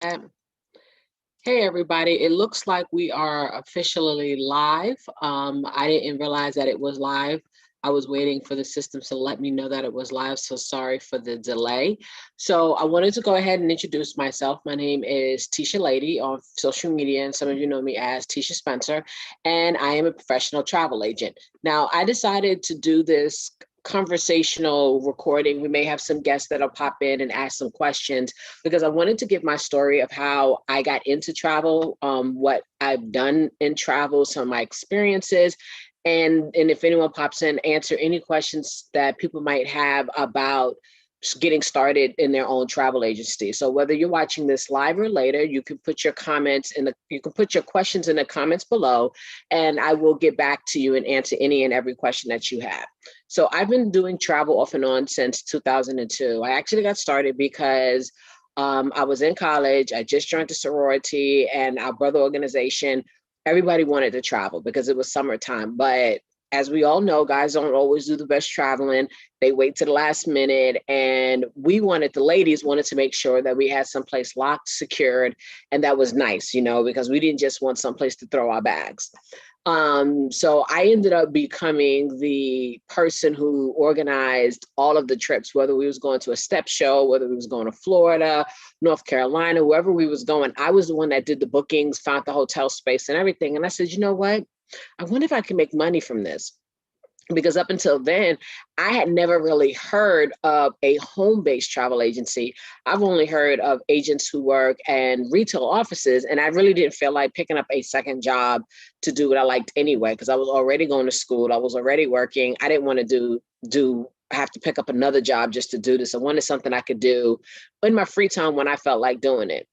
Um, Hey everybody, it looks like we are officially live. I didn't realize that it was live. I was waiting for the system to let me know that it was live, so sorry for the delay. So I wanted to go ahead and introduce myself. My name is Tisha Lady on social media, and some of you know me as Tisha Spencer, and I am a professional travel agent. Now, I decided to do this conversational recording. We may have some guests that'll pop in and ask some questions because I wanted to give my story of how I got into travel, what I've done in travel, some of my experiences, and if anyone pops in, answer any questions that people might have about getting started in their own travel agency. So whether you're watching this live or later, you can put your comments in the you can put your questions in the comments below, and I will get back to you and answer any and every question that you have. So I've been doing travel off and on since 2002. I actually got started because I was in college. I just joined the sorority and our brother organization. Everybody wanted to travel because it was summertime. But as we all know, guys don't always do the best traveling. They wait to the last minute. And the ladies wanted to make sure that we had someplace locked, secured, and that was nice, because we didn't just want someplace to throw our bags. So I ended up becoming the person who organized all of the trips, whether we was going to a step show, whether we was going to Florida, North Carolina, wherever we was going. I was the one that did the bookings, found the hotel space and everything. And I said, you know what? I wonder if I can make money from this. Because up until then, I had never really heard of a home-based travel agency. I've only heard of agents who work in retail offices, and I really didn't feel like picking up a second job to do what I liked anyway, because I was already going to school, I was already working. I didn't want to do have to pick up another job just to do this. I wanted something I could do in my free time when I felt like doing it.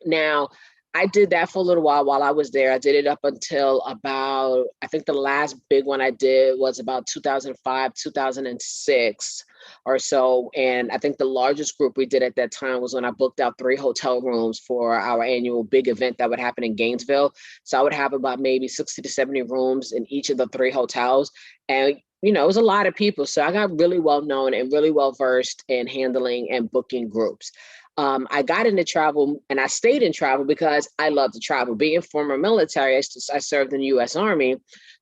Now, I did that for a little while I was there. I did it up until about, I think the last big one I did was about 2005, 2006 or so. And I think the largest group we did at that time was when I booked out 3 hotel rooms for our annual big event that would happen in Gainesville. So I would have about maybe 60 to 70 rooms in each of the 3 hotels. And it was a lot of people. So I got really well known and really well versed in handling and booking groups. I got into travel and I stayed in travel because I love to travel. Being former military, I served in the U.S. Army.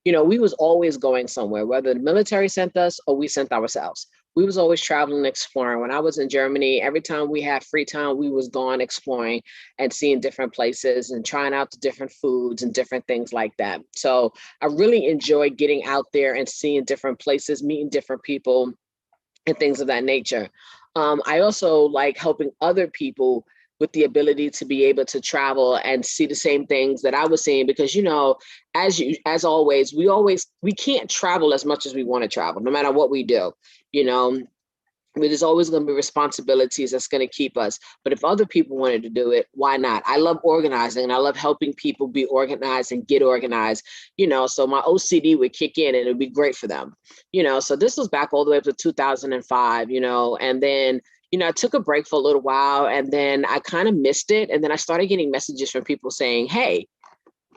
We was always going somewhere, whether the military sent us or we sent ourselves. We was always traveling and exploring. When I was in Germany, every time we had free time, we was gone exploring and seeing different places and trying out the different foods and different things like that. So I really enjoy getting out there and seeing different places, meeting different people and things of that nature. I also like helping other people with the ability to be able to travel and see the same things that I was seeing, because as always, we can't travel as much as we want to travel, no matter what we do. You know, there's always going to be responsibilities that's going to keep us. But if other people wanted to do it, why not? I love organizing and I love helping people be organized and get organized, so my OCD would kick in and it would be great for them, so this was back all the way up to 2005, and then, I took a break for a little while and then I kind of missed it. And then I started getting messages from people saying, hey,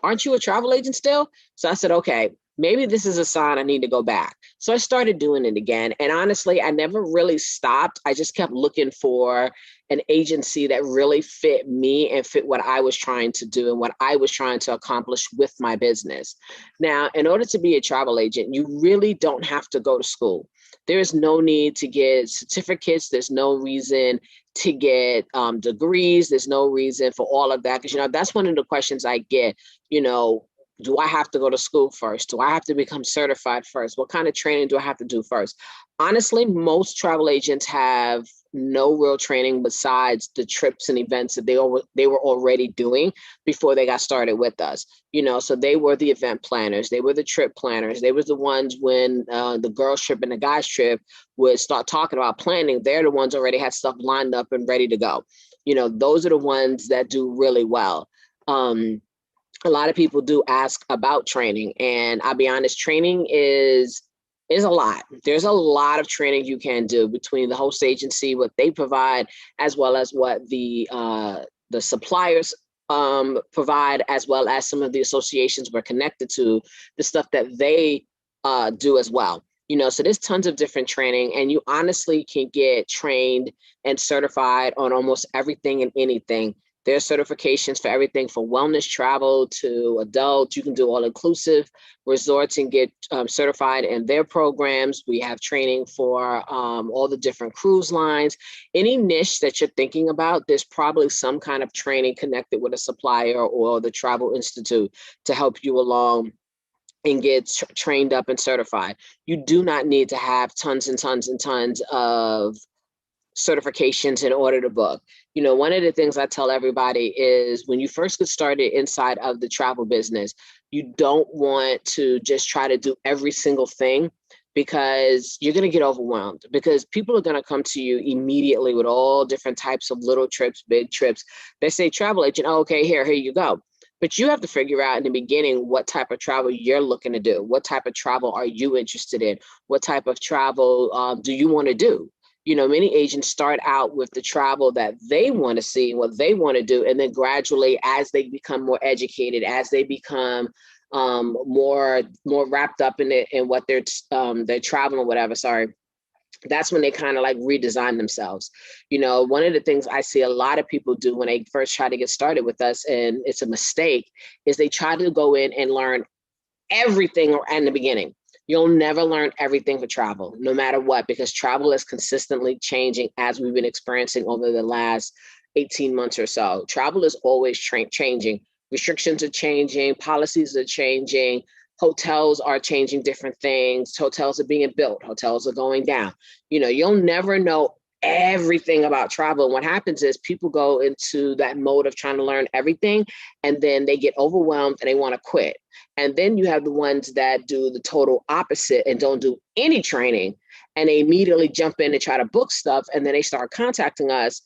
aren't you a travel agent still? So I said, okay, maybe this is a sign I need to go back. So I started doing it again. And honestly, I never really stopped. I just kept looking for an agency that really fit me and fit what I was trying to do and what I was trying to accomplish with my business. Now, in order to be a travel agent, you really don't have to go to school. There is no need to get certificates. There's no reason to get degrees. There's no reason for all of that. Because, that's one of the questions I get, do I have to go to school first? Do I have to become certified first? What kind of training do I have to do first? Honestly, most travel agents have no real training besides the trips and events that they were already doing before they got started with us. So they were the event planners, they were the trip planners, they were the ones when the girls trip and the guys trip would start talking about planning. They're the ones already had stuff lined up and ready to go. Those are the ones that do really well. A lot of people do ask about training, and I'll be honest, training is a lot. There's a lot of training you can do between the host agency, what they provide, as well as what the suppliers provide, as well as some of the associations we're connected to, the stuff that they do as well. So there's tons of different training, and you honestly can get trained and certified on almost everything and anything There's certifications for everything from wellness travel to adults. You can do all inclusive resorts and get certified in their programs. We have training for all the different cruise lines. Any niche that you're thinking about, there's probably some kind of training connected with a supplier or the Travel Institute to help you along and get trained up and certified. You do not need to have tons and tons and tons of certifications in order to book. You know, one of the things I tell everybody is when you first get started inside of the travel business, you don't want to just try to do every single thing because you're going to get overwhelmed, because people are going to come to you immediately with all different types of little trips, big trips. They say travel agent, oh, okay, here you go. But you have to figure out in the beginning what type of travel you're looking to do. What type of travel are you interested in? What type of travel do you want to do? You know, many agents start out with the travel that they want to see, what they want to do, and then gradually, as they become more educated, as they become more wrapped up in it and what they're traveling, whatever. Sorry, that's when they kind of like redesign themselves. You know, one of the things I see a lot of people do when they first try to get started with us, and it's a mistake, is they try to go in and learn everything in the beginning. You'll never learn everything for travel, no matter what, because travel is consistently changing as we've been experiencing over the last 18 months or so. Travel is always changing. Restrictions are changing, policies are changing, hotels are changing different things. Hotels are being built, hotels are going down. You know, you'll never know everything about travel. And what happens is people go into that mode of trying to learn everything, and then they get overwhelmed and they want to quit. And then you have the ones that do the total opposite and don't do any training, and they immediately jump in and try to book stuff. And then they start contacting us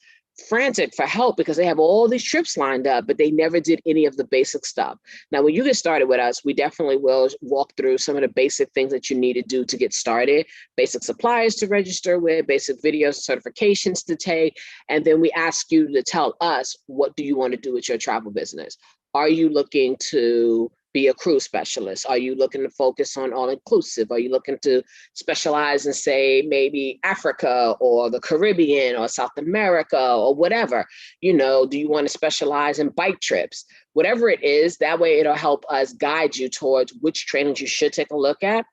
frantic for help because they have all these trips lined up, but they never did any of the basic stuff. Now, when you get started with us, we definitely will walk through some of the basic things that you need to do to get started, basic suppliers to register with, basic videos, certifications to take. And then we ask you to tell us, what do you want to do with your travel business? Are you looking to be a cruise specialist? Are you looking to focus on all inclusive? Are you looking to specialize in, say, maybe Africa or the Caribbean or South America or whatever? You know, do you want to specialize in bike trips? Whatever it is, that way it'll help us guide you towards which trainings you should take a look at,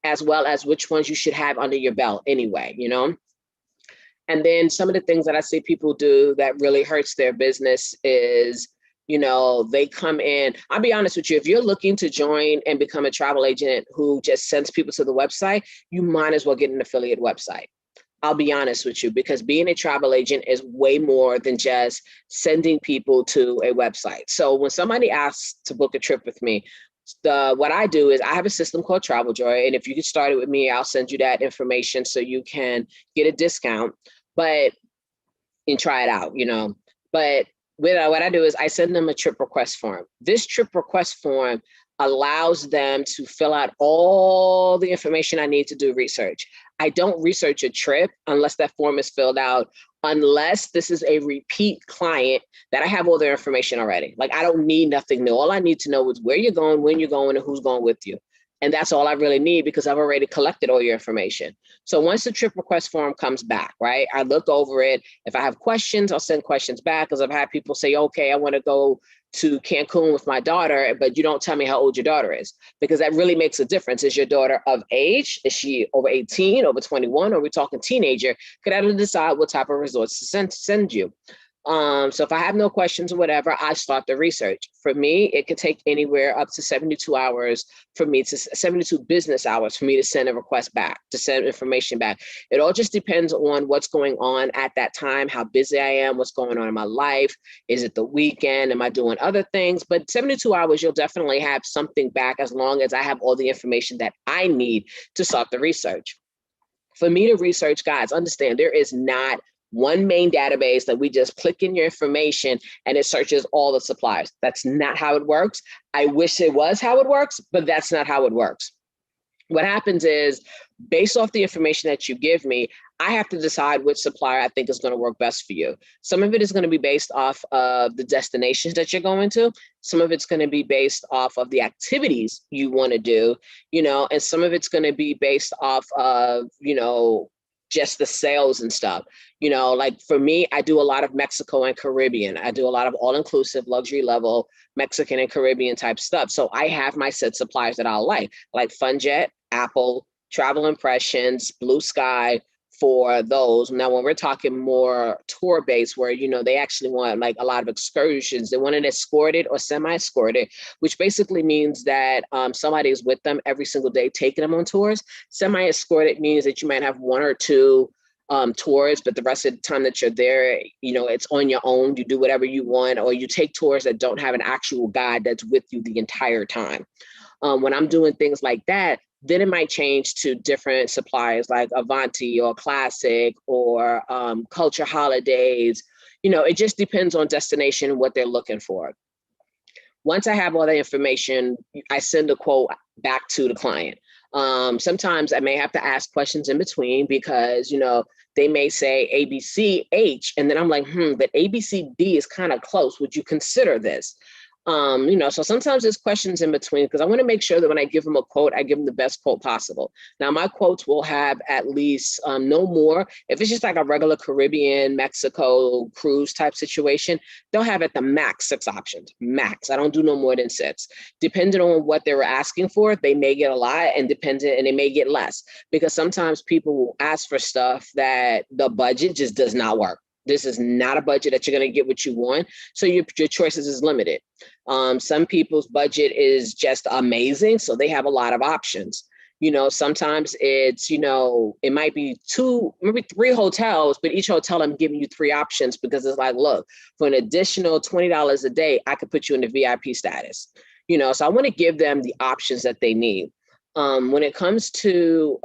as well as which ones you should have under your belt anyway, you know? And then some of the things that I see people do that really hurts their business is, you know, they come in. I'll be honest with you, if you're looking to join and become a travel agent who just sends people to the website, you might as well get an affiliate website. I'll be honest with you, because being a travel agent is way more than just sending people to a website. So when somebody asks to book a trip with me, what I do is I have a system called Travel Joy. And if you get started with me, I'll send you that information so you can get a discount, and try it out, you know. But what I do is I send them a trip request form. This trip request form allows them to fill out all the information I need to do research. I don't research a trip unless that form is filled out, unless this is a repeat client that I have all their information already. Like, I don't need nothing new. All I need to know is where you're going, when you're going, and who's going with you. And that's all I really need, because I've already collected all your information. So once the trip request form comes back, right, I look over it. If I have questions, I'll send questions back, because I've had people say, okay, I want to go to Cancun with my daughter, but you don't tell me how old your daughter is, because that really makes a difference. Is your daughter of age? Is she over 18, over 21? Or are we talking teenager? Could I decide what type of resorts to send you? So if I have no questions or whatever, I start the research. For me, it could take anywhere up to 72 hours for me to 72 business hours for me to send a request back, to send information back. It all just depends on what's going on at that time, how busy I am, what's going on in my life. Is it the weekend? Am I doing other things? But 72 hours, you'll definitely have something back, as long as I have all the information that I need to start the research. For me to research, guys, understand there is not one main database that we just click in your information and it searches all the suppliers. That's not how it works. I wish it was how it works, but that's not how it works. What happens is, based off the information that you give me, I have to decide which supplier I think is going to work best for you. Some of it is going to be based off of the destinations that you're going to. Some of it's going to be based off of the activities you want to do, you know, and some of it's going to be based off of, you know, just the sales and stuff. You know, like for me, I do a lot of Mexico and Caribbean. I do a lot of all-inclusive luxury level Mexican and Caribbean type stuff. So I have my set suppliers that I like FunJet, Apple, Travel Impressions, Blue Sky, for those. Now, when we're talking more tour based, where, you know, they actually want like a lot of excursions, they want it escorted or semi-escorted, which basically means that somebody is with them every single day taking them on tours. Semi-escorted means that you might have one or two tours, but the rest of the time that you're there, you know, it's on your own. You do whatever you want, or you take tours that don't have an actual guide that's with you the entire time. When I'm doing things like that, then it might change to different suppliers like Avanti or Classic or Culture Holidays. You know, it just depends on destination and what they're looking for. Once I have all the information, I send a quote back to the client. Sometimes I may have to ask questions in between because, you know, they may say ABCH, and then I'm like, but ABCD is kind of close. Would you consider this? You know, so sometimes there's questions in between because I want to make sure that when I give them a quote, I give them the best quote possible. Now, my quotes will have at least no more. If it's just like a regular Caribbean, Mexico cruise type situation, they'll have at the max 6 options, max. I don't do no more than 6. Depending on what they were asking for, they may get a lot, and they may get less, because sometimes people will ask for stuff that the budget just does not work. This is not a budget that you're going to get what you want. So your choices is limited. Some people's budget is just amazing, so they have a lot of options. You know, sometimes it's, you know, it might be 2, maybe 3 hotels, but each hotel I'm giving you 3 options because it's like, look, for an additional $20 a day, I could put you in the VIP status. You know, so I want to give them the options that they need. When it comes to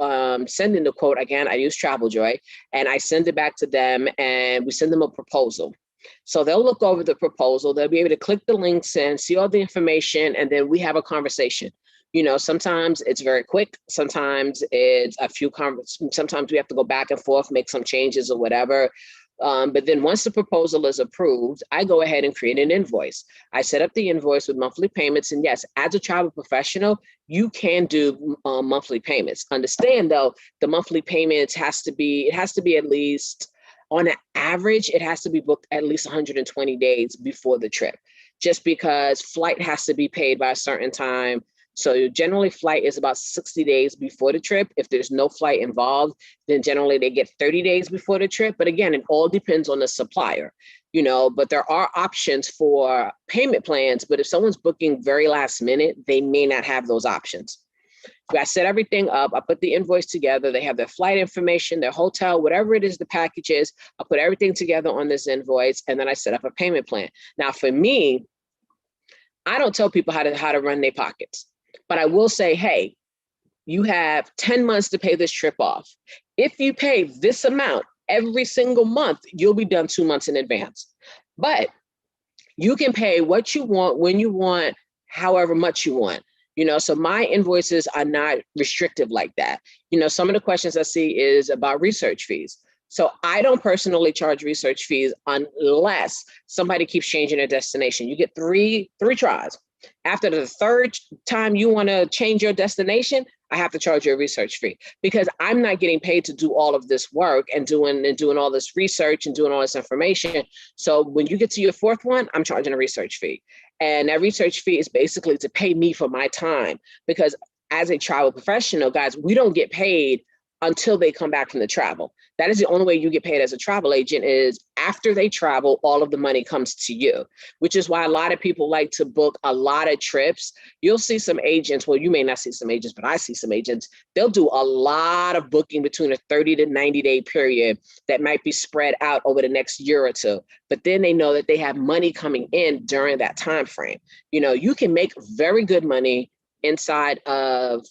sending the quote, again, I use TravelJoy, and I send it back to them, and we send them a proposal. So they'll look over the proposal. They'll be able to click the links and see all the information, and then we have a conversation. You know, sometimes it's very quick. Sometimes it's a few sometimes we have to go back and forth, make some changes or whatever. But then once the proposal is approved, I go ahead and create an invoice. I set up the invoice with monthly payments. And yes, as a travel professional, you can do monthly payments. Understand though, the monthly payments has to be at least, on an average, it has to be booked at least 120 days before the trip, just because flight has to be paid by a certain time. So generally flight is about 60 days before the trip. If there's no flight involved, then generally they get 30 days before the trip. But again, it all depends on the supplier, you know, but there are options for payment plans. But if someone's booking very last minute, they may not have those options. So I set everything up. I put the invoice together. They have their flight information, their hotel, whatever it is the package is. I put everything together on this invoice, and then I set up a payment plan. Now, for me, I don't tell people how to run their pockets. But I will say, hey, you have 10 months to pay this trip off. If you pay this amount every single month, you'll be done 2 months in advance. But you can pay what you want, when you want, however much you want. You know, so my invoices are not restrictive like that. You know, some of the questions I see is about research fees. So I don't personally charge research fees unless somebody keeps changing their destination. You get three tries. After the 3rd time you want to change your destination, I have to charge you a research fee, because I'm not getting paid to do all of this work and doing all this research and doing all this information. So when you get to your 4th one, I'm charging a research fee. And that research fee is basically to pay me for my time, because as a travel professional, guys, we don't get paid until they come back from the travel. That is the only way you get paid as a travel agent, is after they travel, all of the money comes to you, which is why a lot of people like to book a lot of trips. You'll see some agents, well, you may not see some agents, but I see some agents, they'll do a lot of booking between a 30 to 90 day period that might be spread out over the next year or two. But then they know that they have money coming in during that time frame. You know, you can make very good money inside of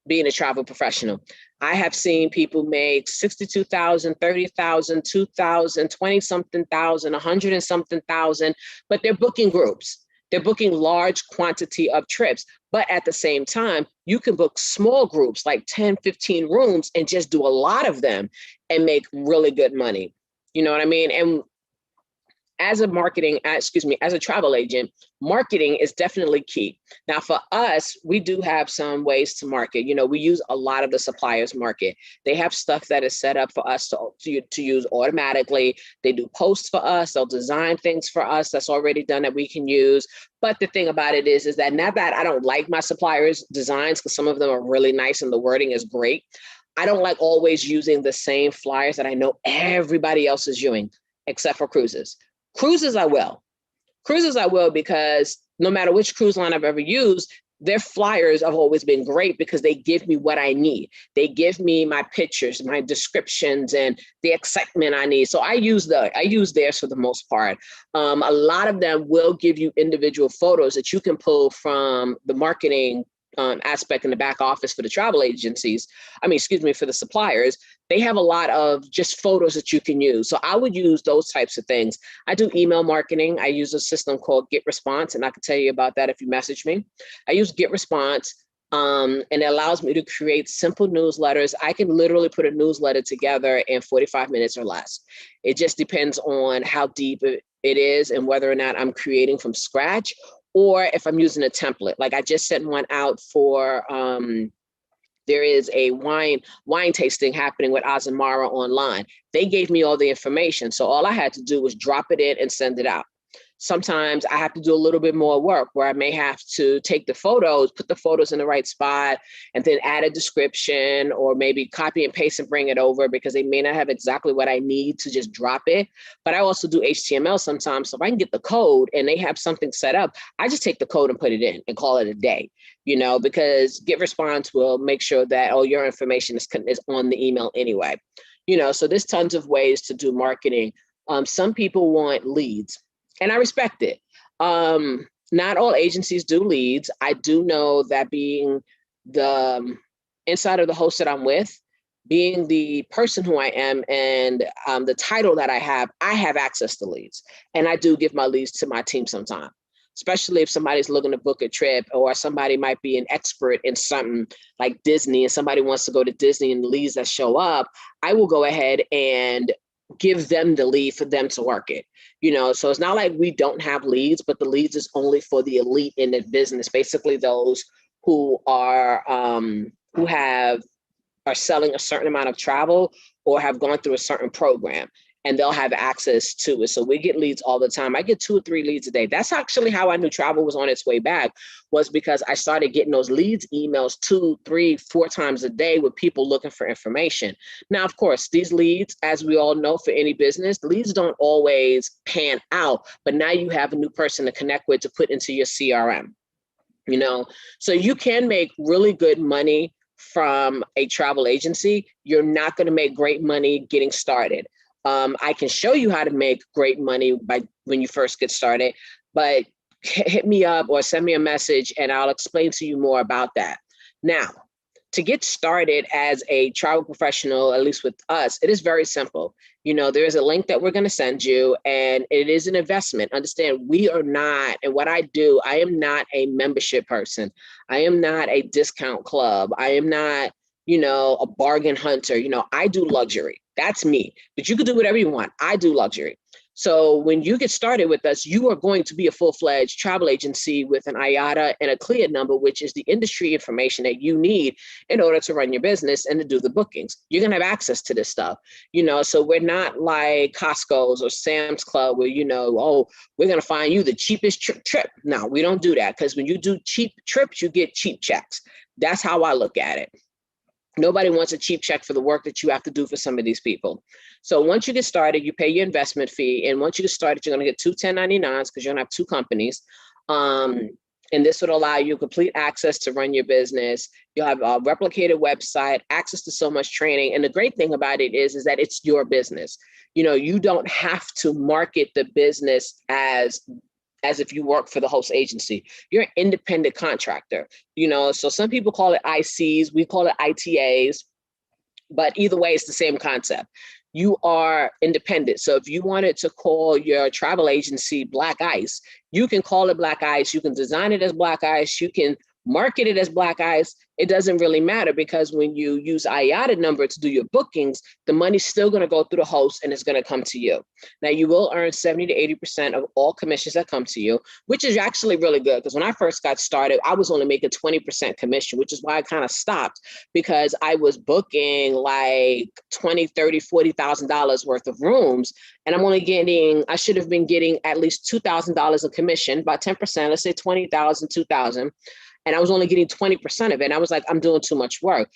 being a travel professional. I have seen people make 62,000, 30,000, 2,000, 20-something thousand, 100 and something thousand, but they're booking groups. They're booking large quantity of trips. But at the same time, you can book small groups like 10, 15 rooms and just do a lot of them and make really good money. You know what I mean? And as a travel agent, marketing is definitely key. Now, for us, we do have some ways to market. You know, we use a lot of the suppliers market. They have stuff that is set up for us to use automatically. They do posts for us. They'll design things for us that's already done that we can use. But the thing about it is that not that I don't like my suppliers' designs, because some of them are really nice and the wording is great. I don't like always using the same flyers that I know everybody else is using, except for cruises. Cruises, I will. Cruises, I will, because no matter which cruise line I've ever used, their flyers have always been great because they give me what I need. They give me my pictures, my descriptions, and the excitement I need. So I use theirs for the most part. A lot of them will give you individual photos that you can pull from the marketing aspect in the back office for the travel agencies. For the suppliers. They have a lot of just photos that you can use. So I would use those types of things. I do email marketing. I use a system called Get Response, and I can tell you about that if you message me. I use Get Response, and it allows me to create simple newsletters. I can literally put a newsletter together in 45 minutes or less. It just depends on how deep it is and whether or not I'm creating from scratch, or if I'm using a template. Like I just sent one out for, there is a wine tasting happening with Azamara online. They gave me all the information. So all I had to do was drop it in and send it out. Sometimes I have to do a little bit more work where I may have to take the photos, put the photos in the right spot, and then add a description, or maybe copy and paste and bring it over because they may not have exactly what I need to just drop it. But I also do HTML sometimes. So if I can get the code and they have something set up, I just take the code and put it in and call it a day, because Get Response will make sure that, your information is on the email anyway. So there's tons of ways to do marketing. Some people want leads. And I respect it. Not all agencies do leads. I do know that being the inside of the host that I'm with, being the person who I am, and the title that I have access to leads. And I do give my leads to my team sometimes, especially if somebody's looking to book a trip, or somebody might be an expert in something like Disney and somebody wants to go to Disney, and the leads that show up, I will go ahead and give them the lead for them to work it. So it's not like we don't have leads, but the leads is only for the elite in the business, basically those who are selling a certain amount of travel or have gone through a certain program, and they'll have access to it. So we get leads all the time. I get 2 or 3 leads a day. That's actually how I knew travel was on its way back, was because I started getting those leads emails 2, 3, 4 times a day with people looking for information. Now, of course, these leads, as we all know, for any business, leads don't always pan out, but now you have a new person to connect with to put into your CRM, So you can make really good money from a travel agency. You're not going to make great money getting started. I can show you how to make great money when you first get started, but hit me up or send me a message and I'll explain to you more about that. Now, to get started as a travel professional, at least with us, it is very simple. There is a link that we're going to send you, and it is an investment. Understand, we are not, and what I do, I am not a membership person. I am not a discount club. I am not, a bargain hunter. I do luxury. That's me. But you can do whatever you want. I do luxury. So when you get started with us, you are going to be a full-fledged travel agency with an IATA and a CLIA number, which is the industry information that you need in order to run your business and to do the bookings. You're going to have access to this stuff, so we're not like Costco's or Sam's Club where, we're going to find you the cheapest trip. No, we don't do that, because when you do cheap trips, you get cheap checks. That's how I look at it. Nobody wants a cheap check for the work that you have to do for some of these people. So once you get started, you pay your investment fee. And once you get started, you're going to get 2 1099s because you're going to have 2 companies. And this would allow you complete access to run your business. You'll have a replicated website, access to so much training. And the great thing about it is that it's your business. You don't have to market the business as if you work for the host agency. You're an independent contractor, so some people call it ICs, we call it ITAs, but either way, it's the same concept. You are independent. So if you wanted to call your travel agency Black Ice, you can call it Black Ice. You can design it as Black Ice. You can market it as black ice, it doesn't really matter, because when you use IATA number to do your bookings, the money's still going to go through the host and it's going to come to you. Now, you will earn 70 to 80% of all commissions that come to you, which is actually really good, because when I first got started, I was only making 20% commission, which is why I kind of stopped, because I was booking like $20, $30, $40,000 worth of rooms, and I'm only getting, I should have been getting at least $2,000 of commission, about 10%, let's say 20,000, 2,000. And I was only getting 20% of it. And I was like, I'm doing too much work,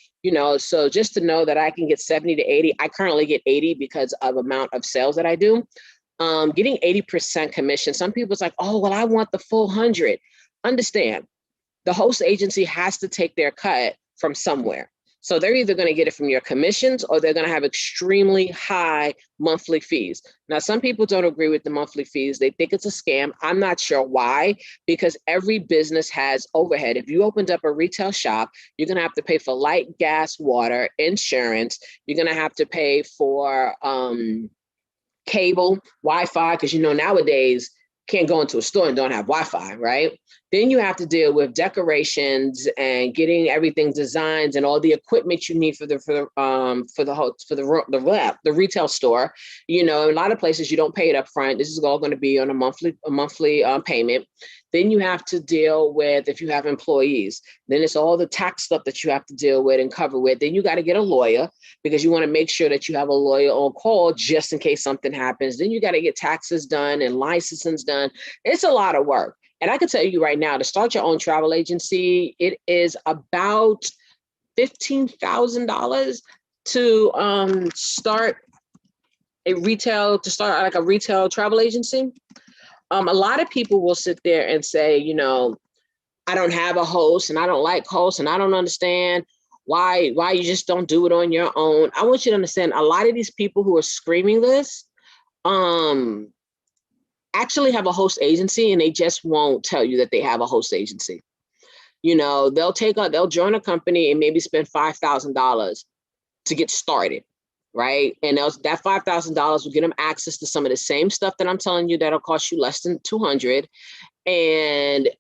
so just to know that I can get 70 to 80, I currently get 80 because of amount of sales that I do. Getting 80% commission. Some people's like, oh, well, I want the full 100. Understand, the host agency has to take their cut from somewhere. So they're either going to get it from your commissions, or they're going to have extremely high monthly fees. Now, some people don't agree with the monthly fees. They think it's a scam. I'm not sure why, because every business has overhead. If you opened up a retail shop, you're going to have to pay for light, gas, water, insurance. You're going to have to pay for cable, Wi-Fi, because nowadays can't go into a store and don't have Wi-Fi, right? Then you have to deal with decorations and getting everything designed and all the equipment you need for the retail store. In a lot of places you don't pay it up front. This is all going to be on a monthly payment. Then you have to deal with, if you have employees, then it's all the tax stuff that you have to deal with and cover with. Then you got to get a lawyer, because you want to make sure that you have a lawyer on call just in case something happens. Then you got to get taxes done and licensing done. It's a lot of work. And I can tell you right now, to start your own travel agency, it is about $15,000 to start a retail travel agency. A lot of people will sit there and say, I don't have a host and I don't like hosts and I don't understand why you just don't do it on your own. I want you to understand, a lot of these people who are screaming this actually have a host agency, and they just won't tell you that they have a host agency. They'll join a company and maybe spend $5,000 to get started. Right. And that $5,000 will get them access to some of the same stuff that I'm telling you that'll cost you less than $200. And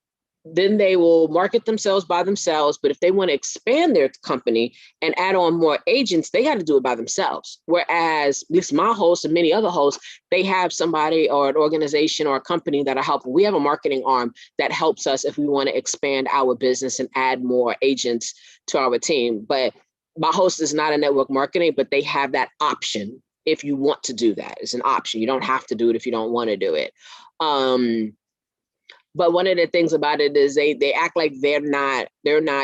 then they will market themselves by themselves. But if they want to expand their company and add on more agents, they got to do it by themselves. Whereas, at least my host and many other hosts, they have somebody or an organization or a company that'll help. We have a marketing arm that helps us if we want to expand our business and add more agents to our team. But my host is not a network marketing, but they have that option if you want to do that. It's an option. You don't have to do it if you don't want to do it. But one of the things about it is they act like they're not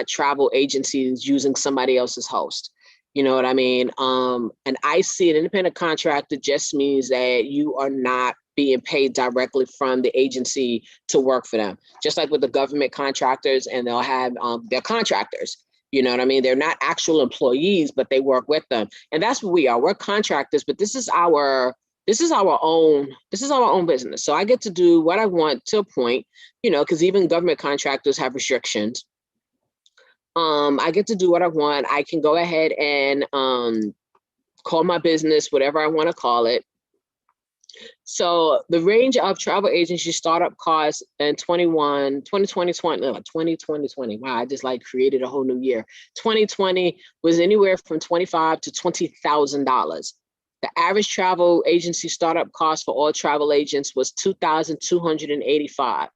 travel agencies using somebody else's host. You know what I mean? And I see an independent contractor just means that you are not being paid directly from the agency to work for them. Just like with the government contractors, and they'll have their contractors. You know what I mean? They're not actual employees, but they work with them. And that's what we are. We're contractors, but this is our own business. So I get to do what I want to a point, because even government contractors have restrictions. I get to do what I want. I can go ahead and call my business whatever I want to call it. So the range of travel agency startup costs in 2020, wow, I just created a whole new year. 2020 was anywhere from $25,000 to $20,000. The average travel agency startup cost for all travel agents was $2,285.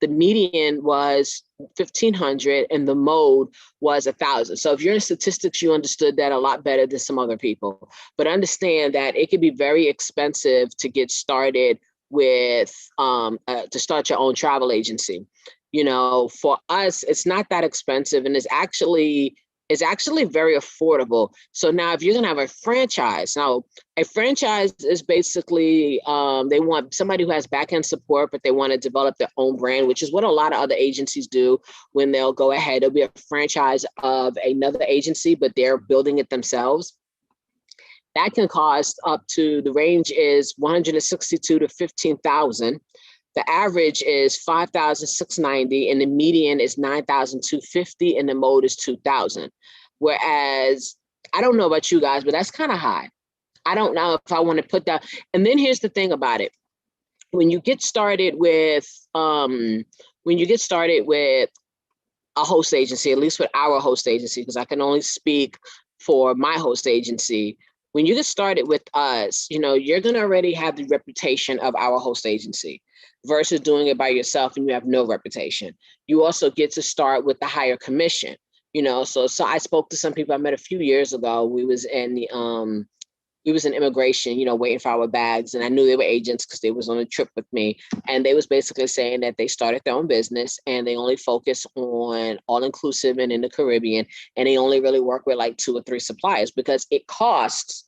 The median was $1,500 and the mode was $1,000. So if you're in statistics, you understood that a lot better than some other people. But understand that it can be very expensive to get started with, to start your own travel agency. For us, it's not that expensive, and it's actually very affordable. So now if you're gonna have a franchise, now a franchise is basically, they want somebody who has back-end support, but they want to develop their own brand, which is what a lot of other agencies do when they'll go ahead. It'll be a franchise of another agency, but they're building it themselves. That can cost up to, the range is $162,000 to $15,000. The average is $5,690 and the median is $9,250 and the mode is $2,000. Whereas, I don't know about you guys, but that's kind of high. I don't know if I want to put that. And then here's the thing about it. When you get started with a host agency, at least with our host agency, because I can only speak for my host agency. When you get started with us, you're going to already have the reputation of our host agency versus doing it by yourself and you have no reputation. You also get to start with the higher commission, so I spoke to some people I met a few years ago. We was in immigration, waiting for our bags. And I knew they were agents because they was on a trip with me. And they was basically saying that they started their own business and they only focus on all inclusive and in the Caribbean. And they only really work with like 2 or 3 suppliers because it costs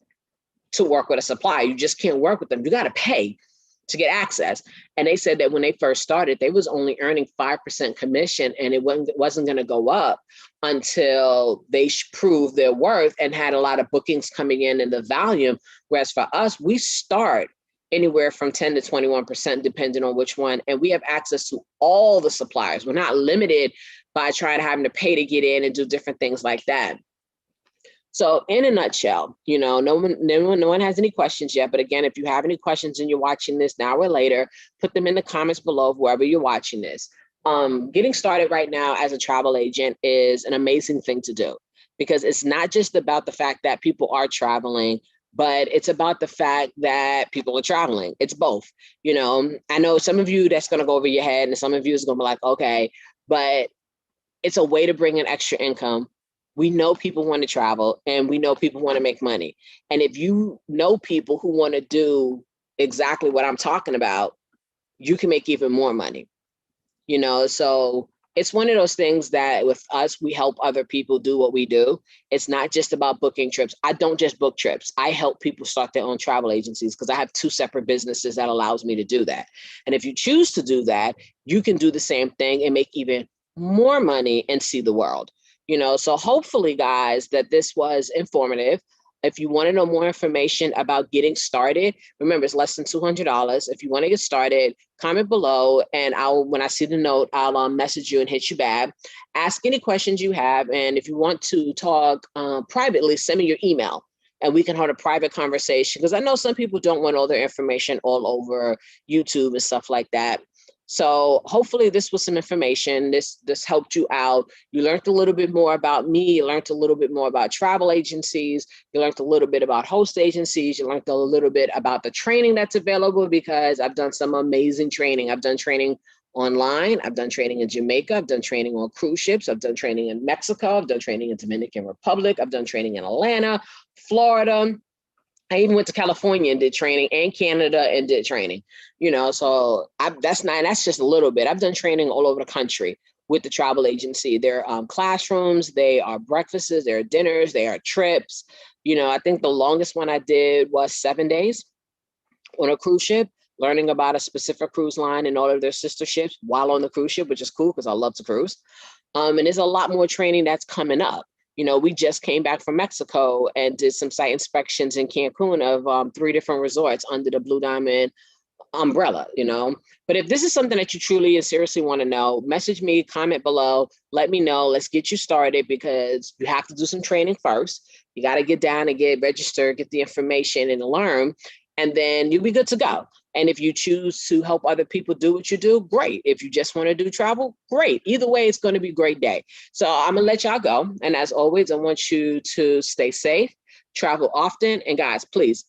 to work with a supplier. You just can't work with them. You got to pay to get access. And they said that when they first started, they was only earning 5% commission and it wasn't going to go up until they proved their worth and had a lot of bookings coming in the volume. Whereas for us, we start anywhere from 10 to 21%, depending on which one. And we have access to all the suppliers. We're not limited by having to pay to get in and do different things like that. So in a nutshell, no one has any questions yet. But again, if you have any questions and you're watching this now or later, put them in the comments below wherever you're watching this. Getting started right now as a travel agent is an amazing thing to do because it's not just about the fact that people are traveling, but it's about the fact that people are traveling. It's both. I know some of you that's going to go over your head and some of you is going to be like, okay, but it's a way to bring in extra income. We know people want to travel and we know people want to make money. And if you know people who want to do exactly what I'm talking about, you can make even more money, So it's one of those things that with us, we help other people do what we do. It's not just about booking trips. I don't just book trips. I help people start their own travel agencies because I have 2 separate businesses that allows me to do that. And if you choose to do that, you can do the same thing and make even more money and see the world. So hopefully, guys, that this was informative. If you want to know more information about getting started, remember, it's less than $200. If you want to get started, comment below, and when I see the note, I'll message you and hit you back. Ask any questions you have, and if you want to talk privately, send me your email, and we can hold a private conversation, because I know some people don't want all their information all over YouTube and stuff like that. So hopefully this was some information. This helped you out. You learned a little bit more about me. You learned a little bit more about travel agencies. You learned a little bit about host agencies. You learned a little bit about the training that's available because I've done some amazing training. I've done training online. I've done training in Jamaica. I've done training on cruise ships. I've done training in Mexico. I've done training in Dominican Republic. I've done training in Atlanta, Florida. I even went to California and did training, and Canada and did training, so that's just a little bit. I've done training all over the country with the travel agency. There are classrooms, they are breakfasts, there are dinners, there are trips. I think the longest one I did was 7 days on a cruise ship, learning about a specific cruise line and all of their sister ships while on the cruise ship, which is cool because I love to cruise. And there's a lot more training that's coming up. We just came back from Mexico and did some site inspections in Cancun of 3 different resorts under the Blue Diamond umbrella, But if this is something that you truly and seriously want to know, message me, comment below, let me know. Let's get you started because you have to do some training first. You got to get down and get registered, get the information and learn, and then you'll be good to go. And if you choose to help other people do what you do, great. If you just want to do travel, great. Either way, it's going to be a great day. So I'm going to let y'all go. And as always, I want you to stay safe, travel often. And guys, please